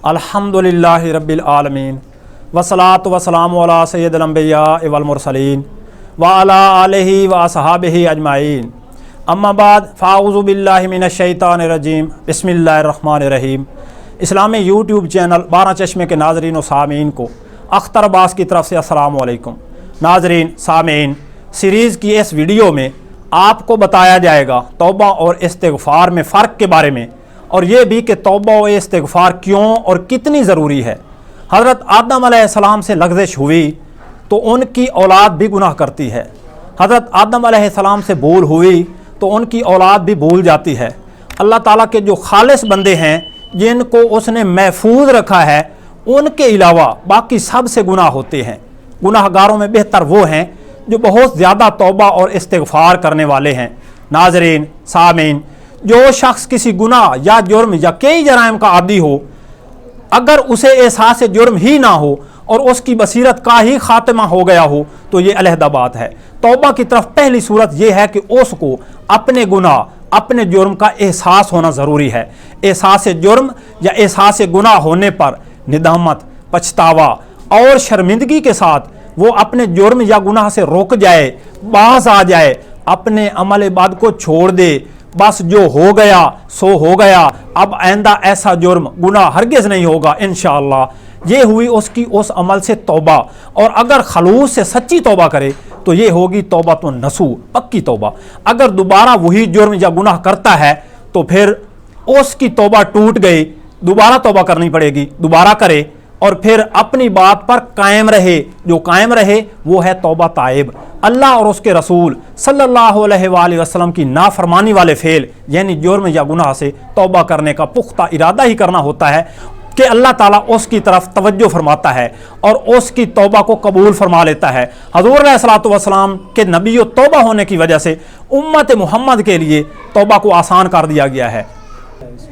अल्हम्दुलिल्लाहि रब्बिल आलमीन वस्सलातु वस्सलामु अला सय्यिदिल अंबिया वल मुरसलीन व अला आलिहि व असहाबिहि अजमाइन अम्मा बाद फ़ाऊज़ु बिल्लाहि मिनश शैतानिर रजीम बिस्मिल्लाहिर रहमानिर रहीम। इस्लामी यूट्यूब चैनल 12 चश्मे के नाज़रीन व सामीन को अख्तर अब्बास की तरफ से अस्सलामु अलैकुम। नाज़रीन सामीन, सीरीज़ की इस वीडियो में आपको बताया जाएगा तौबा और इस्तिग़फ़ार में फ़र्क के बारे में, और ये भी कि तौबा और इस्तिग़फ़ार क्यों और कितनी ज़रूरी है। हज़रत आदम अलैहिस्सलाम से लग़ज़िश हुई तो उनकी औलाद भी गुनाह करती है। हज़रत आदम अलैहिस्सलाम से भूल हुई तो उनकी औलाद भी भूल जाती है। अल्लाह ताला के जो खालिस बंदे हैं जिनको उसने महफूज रखा है, उनके अलावा बाकी सब से गुनाह होते हैं। गुनाहगारों में बेहतर वो हैं जो बहुत ज़्यादा तौबा और इस्तिग़फ़ार करने वाले हैं। नाज़रीन सामीन, जो शख्स किसी गुनाह या जुर्म या कई जराइम का आदी हो, अगर उसे एहसास जुर्म ही ना हो और उसकी बसीरत का ही खात्मा हो गया हो तो ये अलहदा बात है। तौबा की तरफ पहली सूरत यह है कि उसको अपने गुनाह, अपने जुर्म का एहसास होना ज़रूरी है। एहसास जुर्म या एहसास गुनाह होने पर निदामत, पछतावा और शर्मिंदगी के साथ वो अपने जुर्म या गुनाह से रुक जाए, बाज आ जाए, अपने अमल बाद को छोड़ दे। बस जो हो गया सो हो गया, अब आइंदा ऐसा जुर्म गुनाह हरगिज़ नहीं होगा इंशाअल्लाह। ये हुई उसकी उस अमल से तौबा, और अगर खलूस से सच्ची तौबा करे तो ये होगी तौबा तो नसू, पक्की तौबा। अगर दोबारा वही जुर्म या गुनाह करता है तो फिर उसकी तौबा टूट गई, दोबारा तौबा करनी पड़ेगी, दोबारा करे और फिर अपनी बात पर कायम रहे। जो कायम रहे वो है तौबा ताइब। अल्लाह और उसके रसूल सल्लल्लाहु अलैहि वसल्लम की नाफरमानी वाले फेल यानी जुर्म या गुनाह से तौबा करने का पुख्ता इरादा ही करना होता है कि अल्लाह ताला उसकी तरफ तवज्जो फरमाता है और उसकी तौबा को कबूल फरमा लेता है। हज़ूर अलैहिस्सलातु वस्सलाम के नबी व तौबा होने की वजह से उम्मत मोहम्मद के लिए तौबा को आसान कर दिया गया है।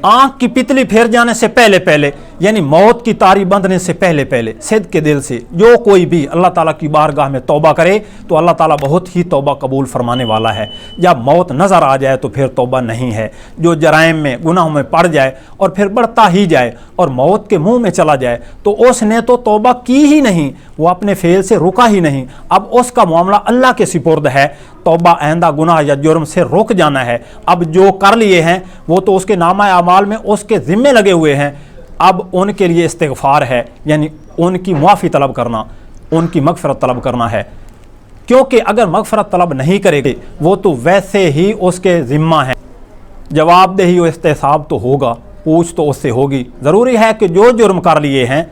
आँख की पितली फेर जाने से पहले पहले यानी मौत की तारी बंधने से पहले पहले सिद्ध के दिल से जो कोई भी अल्लाह ताला की बारगाह में तौबा करे तो अल्लाह ताला बहुत ही तौबा कबूल फरमाने वाला है। जब मौत नज़र आ जाए तो फिर तौबा नहीं है। जो जराइम में गुनाहों में पड़ जाए और फिर बढ़ता ही जाए और मौत के मुंह में चला जाए तो उसने तो तौबा की ही नहीं, वो अपने फेल से रुका ही नहीं। अब उसका मामला अल्लाह के सिपुर्द है। तौबा आइंदा गुनाह या जुर्म से रुक जाना है। अब जो कर लिए हैं वो तो उसके नामा अमाल में उसके ज़िम्मे लगे हुए हैं। अब उनके लिए इस्तिग़फ़ार है यानी उनकी मुआफ़ी तलब करना, उनकी मग़फ़िरत तलब करना है। क्योंकि अगर मग़फ़िरत तलब नहीं करेंगे वो तो वैसे ही उसके ज़िम्मा है। जवाबदेही और इस्तेसाब तो होगा, पूछ तो उससे होगी। ज़रूरी है कि जो जुर्म कर लिए हैं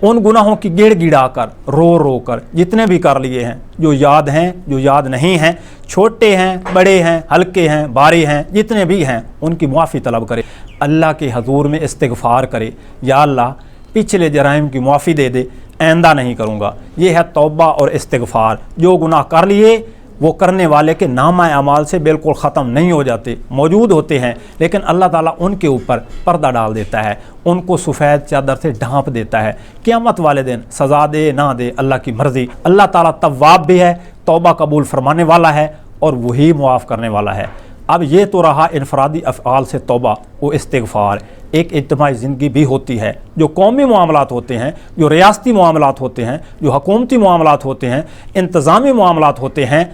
उन गुनाहों की गिड़ गिड़ा कर रो रो कर जितने भी कर लिए हैं, जो याद हैं जो याद नहीं हैं, छोटे हैं बड़े हैं हल्के हैं भारी हैं, जितने भी हैं उनकी मुआफ़ी तलब करे। अल्लाह के हजूर में इस्तिग़फ़ार करे, या अल्लाह पिछले जराइम की मुआफ़ी दे दे, आइंदा नहीं करूँगा। ये है तौबा और इस्तिग़फ़ार। जो गुनाह कर लिए वो करने वाले के नामा अमाल से बिल्कुल ख़त्म नहीं हो जाते, मौजूद होते हैं, लेकिन अल्लाह ताला उनके ऊपर पर्दा डाल देता है, उनको सफ़ेद चादर से ढांप देता है। क़यामत वाले दिन सज़ा दे ना दे अल्लाह की मर्ज़ी। अल्लाह ताला तव्वाब भी है, तौबा कबूल फरमाने वाला है और वही मुआफ़ करने वाला है। अब ये तो रहा इनफरादी अफ़आल से तौबा व इस्तिग़फ़ार। एक इज्तिमाई ज़िंदगी भी होती है, जो कौमी मामलात होते हैं, जो रियासती मामलात होते हैं, जो हुकूमती मामलात होते हैं, इंतज़ामी मामलात होते हैं।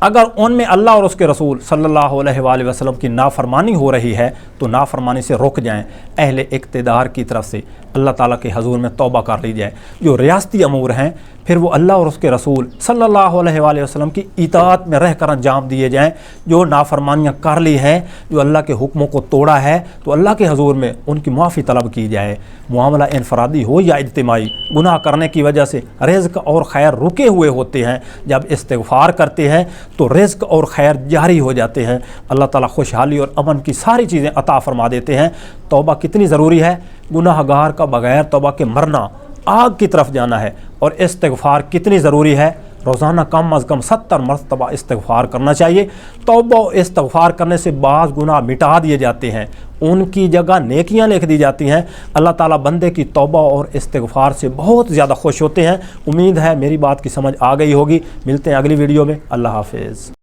अगर उनमें अल्लाह और उसके रसूल सल्लल्लाहु अलैहि वसल्लम की नाफरमानी हो रही है तो नाफरमानी से रुक जाएं। अहले इक़्तिदार की तरफ से अल्लाह ताला के हजूर में तौबा कर ली जाए। जो रियासती अमूर हैं फिर वो अल्लाह और उसके रसूल सल्लल्लाहु अलैहि वसल्लम की इताअत में रह कर अंजाम दिए जाएँ। जो नाफरमानियाँ कर ली हैं, जो अल्लाह के हुक्मों को तोड़ा है, तो अल्लाह के हजूर में उनकी मुआफ़ी तलब की जाए। मामला इनफरादी हो या इज्तिमाई, गुनाह करने की वजह से रिज़्क़ और खैर रुके हुए होते हैं। जब इस्तिग़फ़ार करते हैं तो रिज़्क़ और खैर जारी हो जाते हैं। अल्लाह ताला खुशहाली और अमन की सारी चीज़ें अता फरमा देते हैं। तौबा कितनी ज़रूरी है। गुनाहगार का बग़ैर तौबा के मरना आग की तरफ जाना है। और इस्तिग़फ़ार कितनी ज़रूरी है। रोज़ाना कम अज़ कम 70 मरतबा इस्तिग़फ़ार करना चाहिए। तौबा इस्तिग़फ़ार करने से बाज़ गुनाह मिटा दिए जाते हैं, उनकी जगह नेकियां लिख दी जाती हैं। अल्लाह ताला बंदे की तौबा और इस्तिग़फ़ार से बहुत ज़्यादा खुश होते हैं। उम्मीद है मेरी बात की समझ आ गई होगी। मिलते हैं अगली वीडियो में। अल्लाह हाफ़िज़।